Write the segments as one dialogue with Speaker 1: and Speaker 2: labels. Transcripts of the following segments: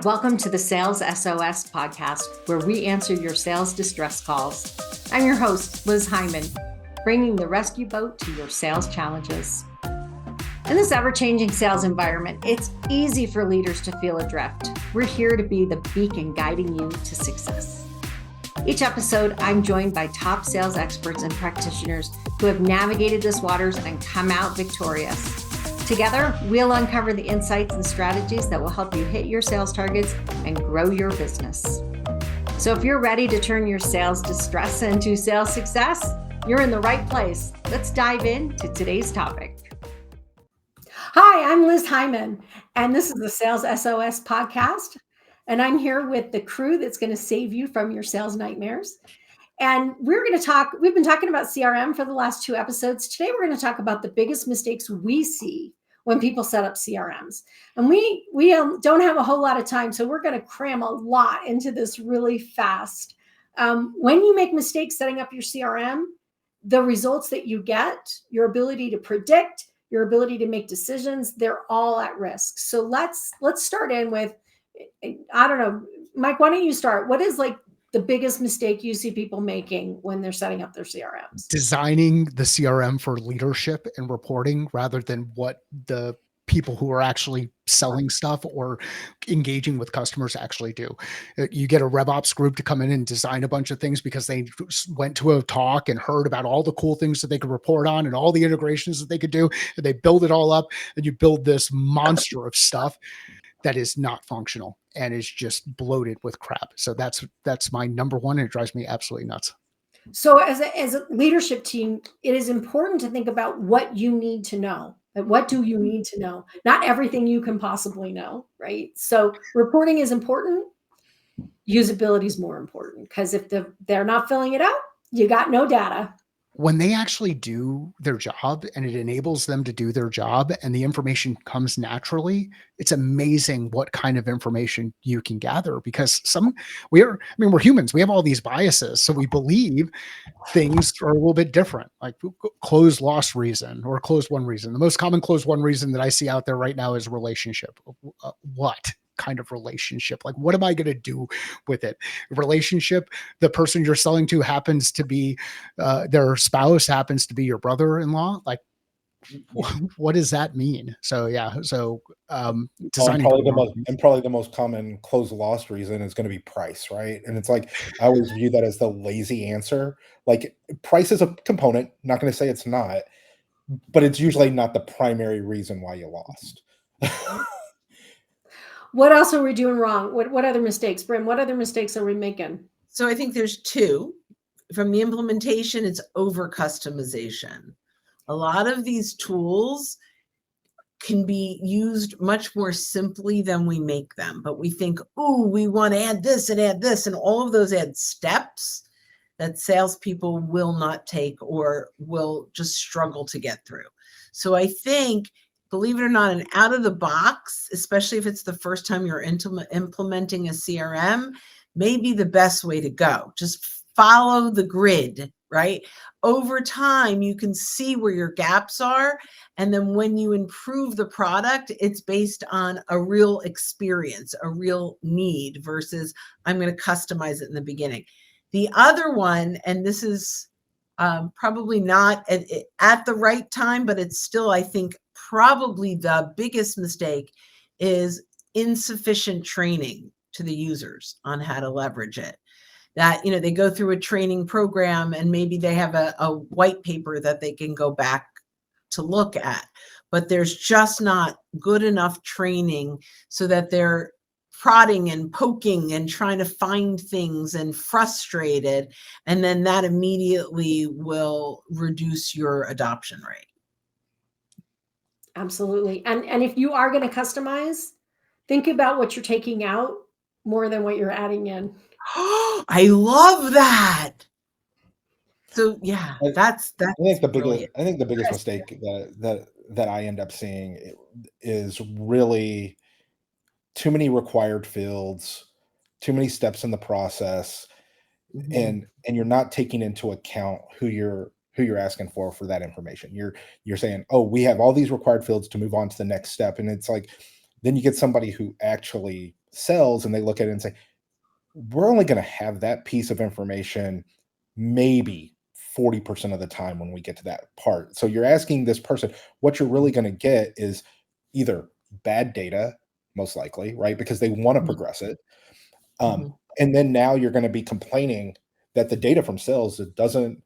Speaker 1: Welcome to the Sales SOS podcast, where we answer your sales distress calls. I'm your host, Liz Hyman, bringing the rescue boat to your sales challenges. In this ever-changing sales environment, it's easy for leaders to feel adrift. We're here to be the beacon guiding you to success. Each episode, I'm joined by top sales experts and practitioners who have navigated this waters and come out victorious. Together, we'll uncover the insights and strategies that will help you hit your sales targets and grow your business. So if you're ready to turn your sales distress into sales success, you're in the right place. Let's dive into today's topic. Hi, I'm Liz Hyman, and this is the Sales SOS podcast. And I'm here with the crew that's going to save you from your sales nightmares. And we've been talking about CRM for the last 2 episodes. Today, we're going to talk about the biggest mistakes we see when people set up CRMs. And we don't have a whole lot of time, so we're going to cram a lot into this really fast. When you make mistakes setting up your CRM, the results that you get, your ability to predict, your ability to make decisions, they're all at risk. So let's start in with, I don't know, Mike, why don't you start? What is like the biggest mistake you see people making when they're setting up their CRMs?
Speaker 2: Designing the CRM for leadership and reporting rather than what the people who are actually selling stuff or engaging with customers actually do. You get a RevOps group to come in and design a bunch of things because they went to a talk and heard about all the cool things that they could report on and all the integrations that they could do. And they build it all up, and you build this monster of stuff that is not functional and is just bloated with crap. So that's my number one, and it drives me absolutely nuts.
Speaker 1: So as a leadership team, it is important to think about what you need to know. And what do you need to know? Not everything you can possibly know, right? So reporting is important. Usability is more important, because if they're not filling it out, you got no data.
Speaker 2: When they actually do their job and it enables them to do their job and the information comes naturally, it's amazing what kind of information you can gather, because we're humans. We have all these biases. So we believe things are a little bit different, like closed loss reason or closed won reason. The most common closed won reason that I see out there right now is relationship. What kind of relationship? Like, what am I going to do with it? Relationship, the person you're selling to happens to be their spouse happens to be your brother-in-law. Like, what does that mean? So designing
Speaker 3: probably the most common closed loss reason is going to be price, right? And it's like, I always view that as the lazy answer. Like, price is a component, not going to say it's not, but it's usually not the primary reason why you lost.
Speaker 1: What else are we doing wrong? What other mistakes, Brim? What other mistakes are we making?
Speaker 4: So I think there's 2. From the implementation, it's over customization. A lot of these tools can be used much more simply than we make them, but we think, oh, we want to add this, and all of those add steps that salespeople will not take or will just struggle to get through. So I think, believe it or not, an out of the box, especially if it's the first time you're implementing a CRM, may be the best way to go. Just follow the grid, right? Over time, you can see where your gaps are. And then when you improve the product, it's based on a real experience, a real need versus I'm going to customize it in the beginning. The other one, and this is probably not at the right time, but it's still, I think, probably the biggest mistake, is insufficient training to the users on how to leverage it. That, they go through a training program and maybe they have a white paper that they can go back to look at, but there's just not good enough training so that they're prodding and poking and trying to find things and frustrated. And then that immediately will reduce your adoption rate.
Speaker 1: Absolutely. And if you are going to customize, think about what you're taking out more than what you're adding in.
Speaker 4: I love that. So yeah, that's
Speaker 3: I think the biggest mistake that I end up seeing is really too many required fields, too many steps in the process, and you're not taking into account who you're asking for that information. You're saying, oh, we have all these required fields to move on to the next step, and it's like, then you get somebody who actually sales and they look at it and say, we're only going to have that piece of information maybe 40% of the time when we get to that part. So you're asking this person, what you're really going to get is either bad data, most likely, right? Because they want to progress it. And then now you're going to be complaining that the data from sales doesn't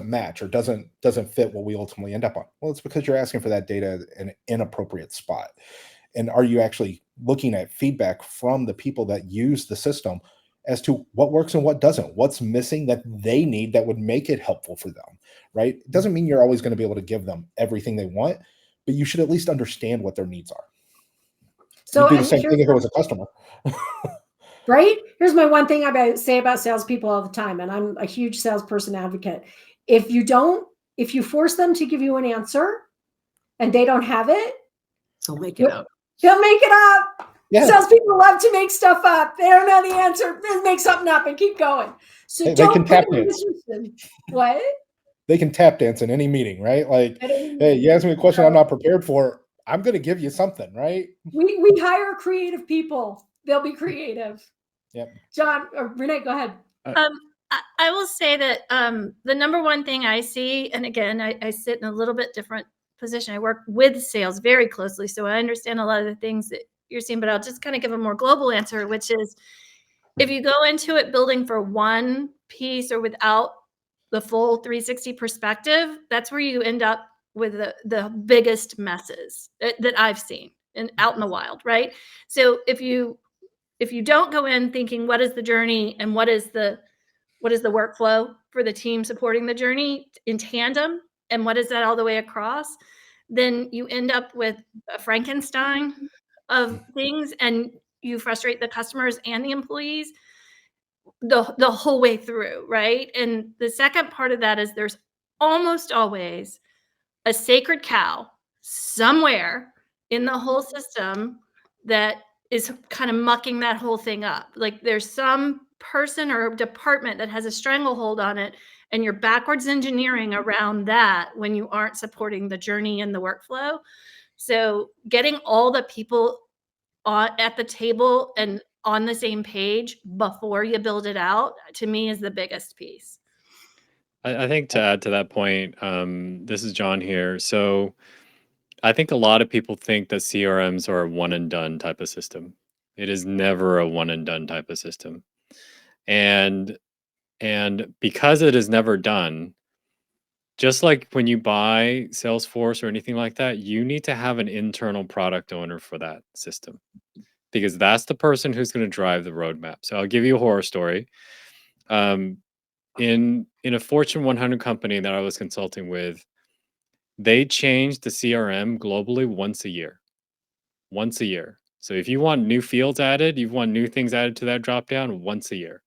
Speaker 3: match or doesn't fit what we ultimately end up on. Well, it's because you're asking for that data in an inappropriate spot. And are you actually looking at feedback from the people that use the system as to what works and what doesn't, what's missing that they need that would make it helpful for them, right? It doesn't mean you're always going to be able to give them everything they want, but you should at least understand what their needs are.
Speaker 1: So
Speaker 3: You do the same thing if it was a customer.
Speaker 1: Right? Here's my one thing I say about salespeople all the time, and I'm a huge salesperson advocate. If you force them to give you an answer and they don't have it,
Speaker 4: So make it up.
Speaker 1: they'll make it up.
Speaker 3: Yeah.
Speaker 1: Salespeople love to make stuff up. They don't know the answer. They make something up and keep going. So
Speaker 3: They
Speaker 1: don't
Speaker 3: can
Speaker 1: put
Speaker 3: tap
Speaker 1: them in
Speaker 3: dance.
Speaker 1: this position. What?
Speaker 3: They can tap dance in any meeting, right? Like, hey, you ask me a question I'm not prepared for, I'm going to give you something, right?
Speaker 1: We hire creative people. They'll be creative.
Speaker 3: Yep.
Speaker 1: John or Renee, go ahead.
Speaker 5: I will say that the number one thing I see, and again, I sit in a little bit different position. I work with sales very closely, so I understand a lot of the things that you're seeing, but I'll just kind of give a more global answer, which is if you go into it building for one piece or without the full 360 perspective, that's where you end up with the biggest messes that I've seen and out in the wild, right? So if you don't go in thinking what is the journey and what is the workflow for the team supporting the journey in tandem, and what is that all the way across, then you end up with a Frankenstein of things, and you frustrate the customers and the employees the whole way through, right? And the second part of that is there's almost always a sacred cow somewhere in the whole system that is kind of mucking that whole thing up. Like there's some person or department that has a stranglehold on it, and you're backwards engineering around that when you aren't supporting the journey and the workflow. So getting all the people at the table and on the same page before you build it out, to me, is the biggest piece.
Speaker 6: I think to add to that point, this is John here. So I think a lot of people think that CRMs are a one and done type of system. It is never a one and done type of system. And because it is never done, just like when you buy Salesforce or anything like that, you need to have an internal product owner for that system because that's the person who's going to drive the roadmap. So I'll give you a horror story. In a Fortune 100 company that I was consulting with, they changed the CRM globally once a year. Once a year. So if you want new fields added, you want new things added to that dropdown once a year.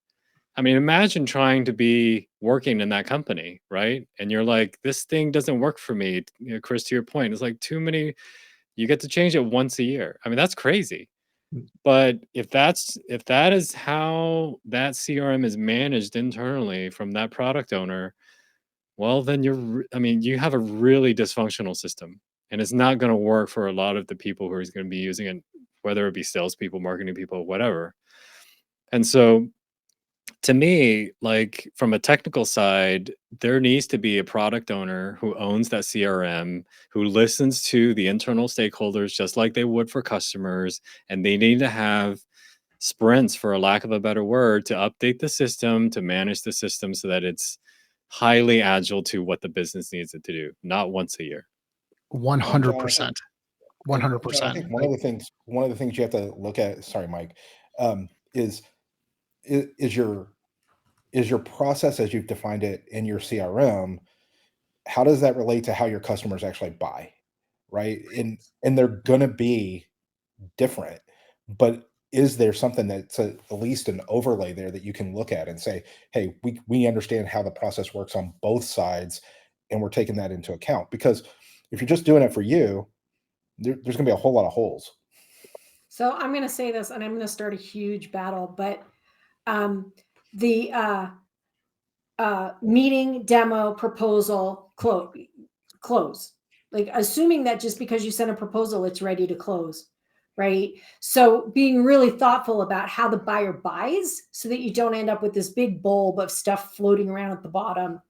Speaker 6: I mean, imagine trying to be working in that company, right? And you're like, this thing doesn't work for me. You know, Chris, to your point, it's like too many. You get to change it once a year. I mean, that's crazy. But if that is how that CRM is managed internally from that product owner, well, then you have a really dysfunctional system, and it's not going to work for a lot of the people who are going to be using it, whether it be salespeople, marketing people, whatever. And so, to me, like from a technical side, there needs to be a product owner who owns that CRM, who listens to the internal stakeholders just like they would for customers, and they need to have sprints, for a lack of a better word, to update the system, to manage the system so that it's highly agile to what the business needs it to do, not once a year.
Speaker 2: 100%. 100%.
Speaker 3: I think one of the things you have to look at, sorry, Mike, is your process as you've defined it in your CRM, how does that relate to how your customers actually buy, right? And they're gonna be different, but is there something that's at least an overlay there that you can look at and say, hey, we understand how the process works on both sides, and we're taking that into account? Because if you're just doing it for you, there's gonna be a whole lot of holes.
Speaker 1: So I'm going to say this, and I'm going to start a huge battle, but the meeting, demo, proposal, close. Like assuming that just because you send a proposal, it's ready to close. right? So being really thoughtful about how the buyer buys so that you don't end up with this big bulb of stuff floating around at the bottom.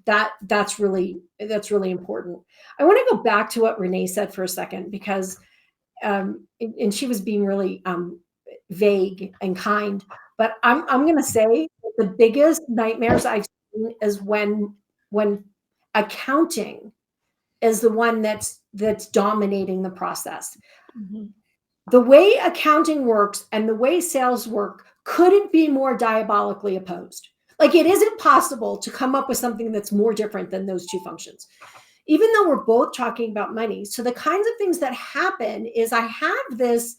Speaker 1: That's really important. I want to go back to what Renee said for a second, because and she was being really vague and kind, but I'm going to say the biggest nightmares I've seen is when accounting is the one that's dominating the process.
Speaker 5: Mhm.
Speaker 1: The way accounting works and the way sales work couldn't be more diabolically opposed. Like, it isn't possible to come up with something that's more different than those two functions, even though we're both talking about money. So the kinds of things that happen is I have this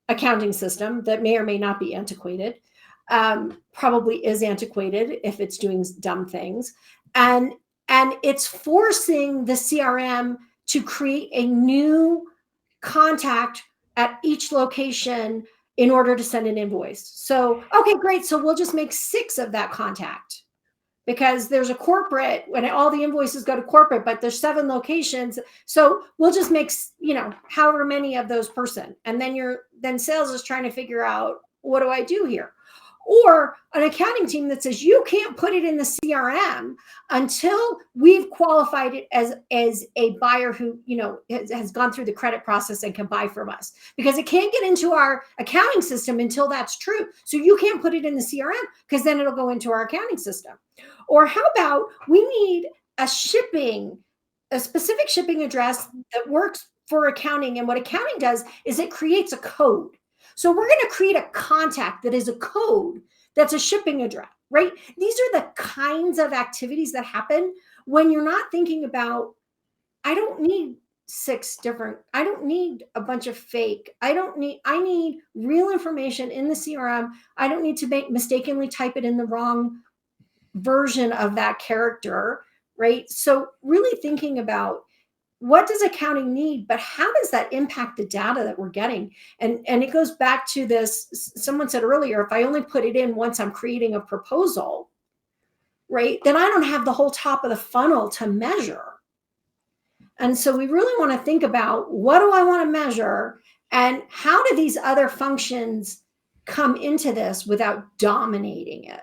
Speaker 1: accounting system that may or may not be antiquated, probably is antiquated if it's doing dumb things. And it's forcing the CRM to create a new contact at each location in order to send an invoice. So, okay, great. So we'll just make 6 of that contact, because there's a corporate when all the invoices go to corporate, but there's 7 locations. So we'll just make, however many of those person. And then sales is trying to figure out, what do I do here? Or an accounting team that says, you can't put it in the CRM until we've qualified it as a buyer who, has gone through the credit process and can buy from us, because it can't get into our accounting system until that's true. So you can't put it in the CRM, because then it'll go into our accounting system. Or how about we need a specific shipping address that works for accounting. And what accounting does is it creates a code. So we're going to create a contact that is a code that's a shipping address, right? These are the kinds of activities that happen when you're not thinking about, I don't need I don't need a bunch of fake. I need real information in the CRM. I don't need to mistakenly type it in the wrong version of that character, right? So really thinking about, what does accounting need, but how does that impact the data that we're getting? And it goes back to this, someone said earlier, if I only put it in once I'm creating a proposal, right, then I don't have the whole top of the funnel to measure. And so we really want to think about, what do I want to measure, and how do these other functions come into this without dominating it?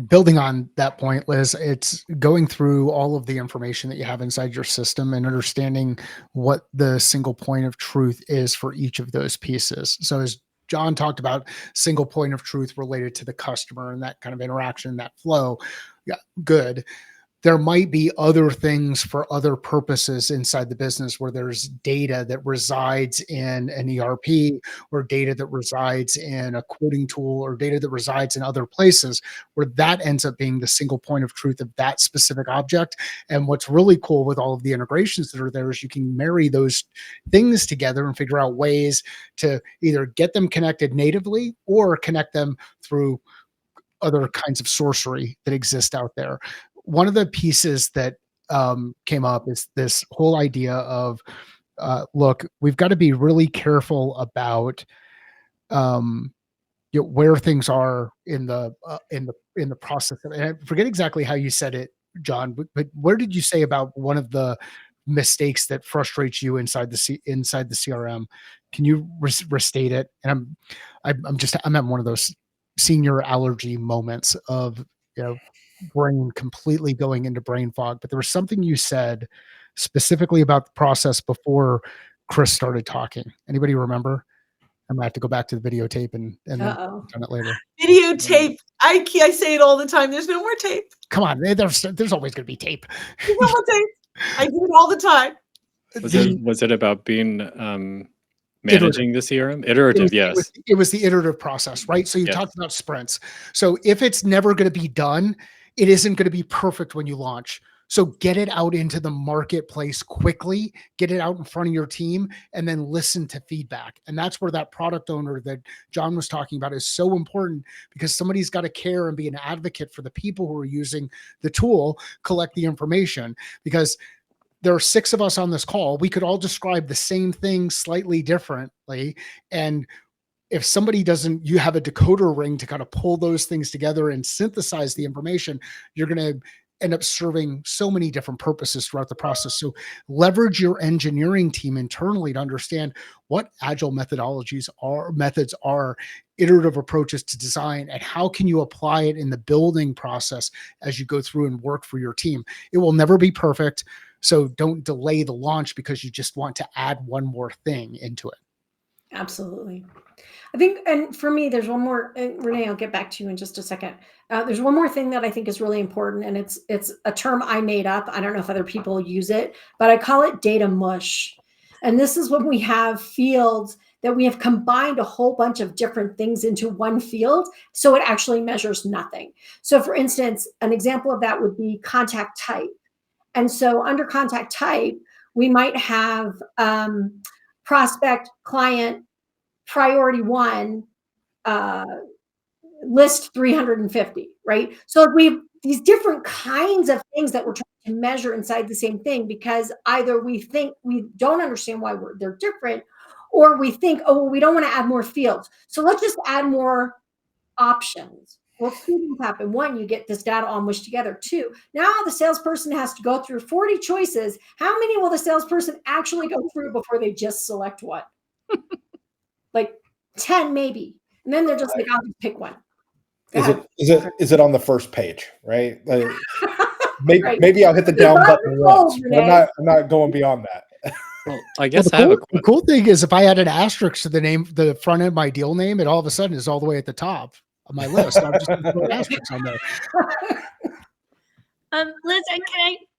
Speaker 2: Building on that point, Liz, it's going through all of the information that you have inside your system and understanding what the single point of truth is for each of those pieces. So as John talked about, single point of truth related to the customer and that kind of interaction, that flow. Yeah, good. There might be other things for other purposes inside the business, where there's data that resides in an ERP, or data that resides in a quoting tool, or data that resides in other places, where that ends up being the single point of truth of that specific object. And what's really cool with all of the integrations that are there is you can marry those things together and figure out ways to either get them connected natively or connect them through other kinds of sorcery that exist out there. One of the pieces that came up is this whole idea of, look, we've got to be really careful about where things are in the process. And I forget exactly how you said it, John, but where did you say about one of the mistakes that frustrates you inside the CRM? Can you restate it? And I'm at one of those senior allergy moments of, brain completely going into brain fog. But there was something you said specifically about the process before Chris started talking. Anybody remember? I'm gonna have to go back to the videotape and then on it later.
Speaker 4: Videotape. I say it all the time. There's no more tape.
Speaker 2: Come on, there's always going to be tape.
Speaker 4: There's no more tape. I do it all the time.
Speaker 6: Was it about being managing the CRM? Iterative, yes.
Speaker 2: It was the iterative process, right? So you talked about sprints. So if it's never going to be done, it isn't going to be perfect when you launch. So get it out into the marketplace quickly, get it out in front of your team, and then listen to feedback. And that's where that product owner that John was talking about is so important, because somebody's got to care and be an advocate for the people who are using the tool, collect the information. Because there are 6 of us on this call. We could all describe the same thing slightly differently. And if somebody doesn't, you have a decoder ring to kind of pull those things together and synthesize the information, you're going to end up serving so many different purposes throughout the process. So leverage your engineering team internally to understand what agile methods are, iterative approaches to design, and how can you apply it in the building process as you go through and work for your team. It will never be perfect. So don't delay the launch because you just want to add one more thing into it.
Speaker 1: Absolutely. I think, and for me, there's one more, and Renee, I'll get back to you in just a second. There's one more thing that I think is really important, and it's a term I made up. I don't know if other people use it, but I call it data mush. And this is when we have fields that we have combined a whole bunch of different things into one field, so it actually measures nothing. So for instance, an example of that would be contact type. And so under contact type, we might have prospect, client, priority 1, list 350, right? So if we have these different kinds of things that we're trying to measure inside the same thing, because either we think we don't understand why they're different, or we think, oh, well, we don't want to add more fields, so let's just add more options. Well, 2 things happen. 1, you get this data all mushed together. 2, now the salesperson has to go through 40 choices. How many will the salesperson actually go through before they just select one? Like 10 maybe. And then they're just like, I'll just pick one.
Speaker 3: Is it on the first page, right? Like,
Speaker 1: Right.
Speaker 3: maybe I'll hit the down button once, but I'm not going beyond that.
Speaker 6: Well, I guess
Speaker 2: Well,
Speaker 6: I have
Speaker 2: the cool thing is if I add an asterisk to the front end of my deal name, it all of a sudden is all the way at the top of my list. I'm just going to throw asterisks on there.
Speaker 5: Liz,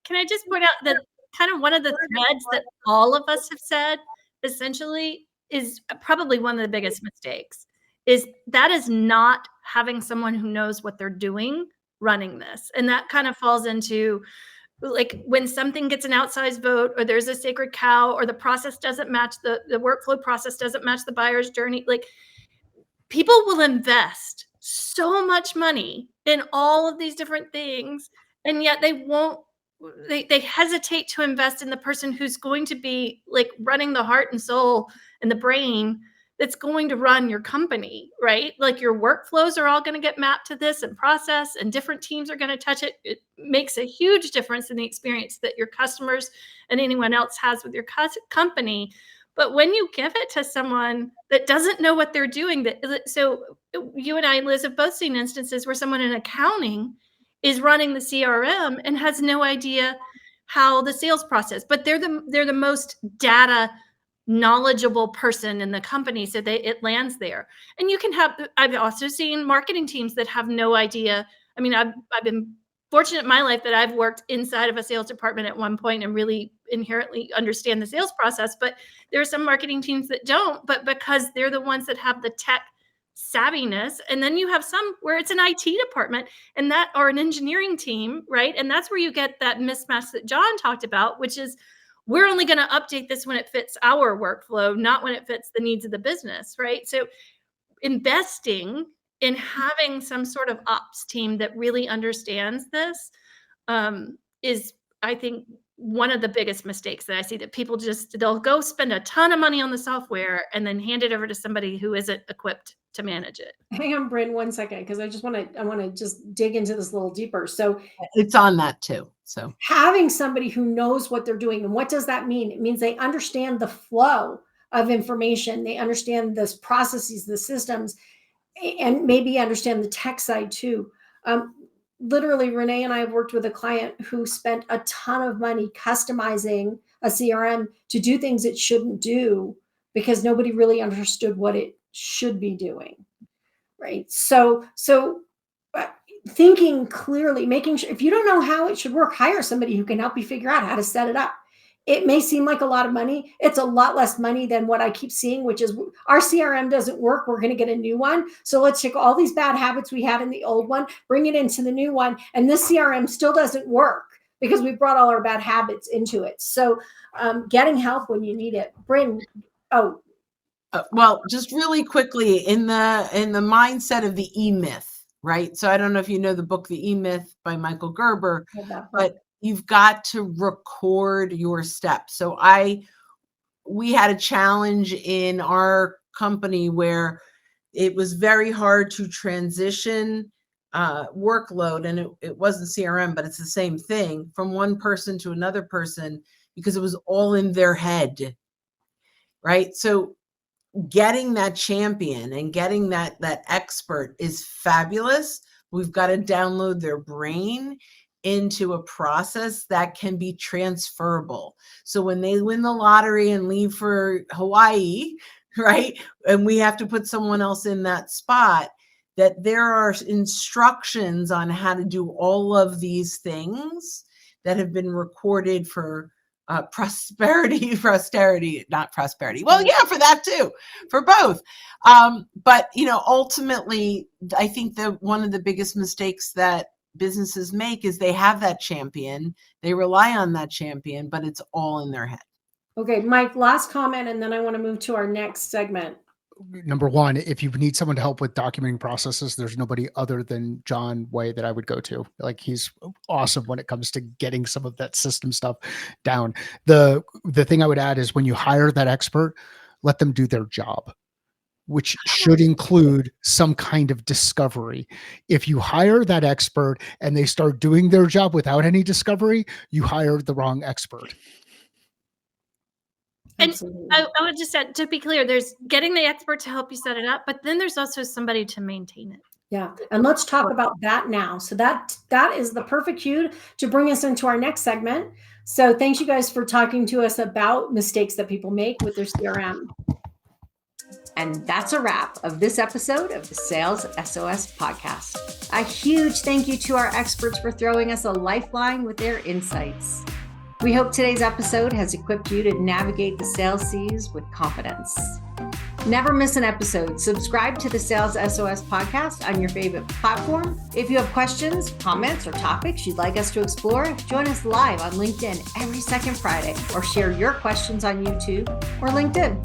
Speaker 5: can I just point out that kind of one of the threads that all of us have said essentially is probably one of the biggest mistakes, is that is not having someone who knows what they're doing running this. And that kind of falls into like when something gets an outsized vote, or there's a sacred cow, or the process doesn't match the workflow process doesn't match the buyer's journey. Like, people will invest so much money in all of these different things, and yet they hesitate to invest in the person who's going to be like running the heart and soul and the brain that's going to run your company, right? Like, your workflows are all going to get mapped to this and process, and different teams are going to touch it. It makes a huge difference in the experience that your customers and anyone else has with your company. But when you give it to someone that doesn't know what they're doing, so you and I, Liz, have both seen instances where someone in accounting is running the CRM and has no idea how the sales process, but they're the most data knowledgeable person in the company, so it lands there. And you can have, I've also seen marketing teams that have no idea. I mean, I've been fortunate in my life that I've worked inside of a sales department at one point and really inherently understand the sales process, but there are some marketing teams that don't, but because they're the ones that have the tech savviness. And then you have some where it's an IT department and that, or an engineering team, right? And that's where you get that mismatch that John talked about, which is, we're only going to update this when it fits our workflow, not when it fits the needs of the business, right? So investing in having some sort of ops team that really understands this is, I think, one of the biggest mistakes that I see, that people they'll go spend a ton of money on the software and then hand it over to somebody who isn't equipped to manage it.
Speaker 1: Hang on, Bryn, 1 second, because I want to just dig into this a little deeper. So
Speaker 4: It's on that too. So
Speaker 1: having somebody who knows what they're doing, and what does that mean? It means they understand the flow of information. They understand the processes, the systems, and maybe understand the tech side too. Literally, Renee and I have worked with a client who spent a ton of money customizing a CRM to do things it shouldn't do because nobody really understood what it should be doing, right? So thinking clearly, making sure, if you don't know how it should work, hire somebody who can help you figure out how to set it up. It may seem like a lot of money. It's a lot less money than what I keep seeing, which is our CRM doesn't work. We're going to get a new one. So let's take all these bad habits we had in the old one, bring it into the new one. And this CRM still doesn't work because we brought all our bad habits into it. So getting help when you need it. Bryn,
Speaker 4: well, just really quickly, in the mindset of the E-Myth, right? So I don't know if you know the book, The E-Myth by Michael Gerber, but you've got to record your steps. So we had a challenge in our company where it was very hard to transition workload, and it wasn't CRM, but it's the same thing, from one person to another person, because it was all in their head, right? So getting that champion and getting that expert is fabulous. We've got to download their brain into a process that can be transferable. So when they win the lottery and leave for Hawaii, right, and we have to put someone else in that spot, that there are instructions on how to do all of these things that have been recorded for posterity, not prosperity. Well, yeah, for that too, for both. But ultimately, I think that one of the biggest mistakes that businesses make is they have that champion, they rely on that champion, but it's all in their head.
Speaker 1: Okay, Mike, last comment, and then I want to move to our next segment.
Speaker 2: Number one, if you need someone to help with documenting processes, there's nobody other than John Way that I would go to. Like, he's awesome when it comes to getting some of that system stuff down. The thing I would add is when you hire that expert, let them do their job, which should include some kind of discovery. If you hire that expert and they start doing their job without any discovery, you hired the wrong expert.
Speaker 5: And I would just add, to be clear, there's getting the expert to help you set it up, but then there's also somebody to maintain it.
Speaker 1: Yeah. And let's talk about that now. So that is the perfect cue to bring us into our next segment. So thanks you guys for talking to us about mistakes that people make with their CRM. And that's a wrap of this episode of the Sales SOS podcast. A huge thank you to our experts for throwing us a lifeline with their insights. We hope today's episode has equipped you to navigate the sales seas with confidence. Never miss an episode. Subscribe to the Sales SOS podcast on your favorite platform. If you have questions, comments, or topics you'd like us to explore, join us live on LinkedIn every second Friday, or share your questions on YouTube or LinkedIn.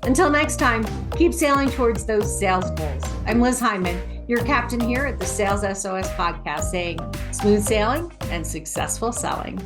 Speaker 1: Until next time, keep sailing towards those sales goals. I'm Liz Hyman, your captain here at the Sales SOS podcast, saying smooth sailing and successful selling.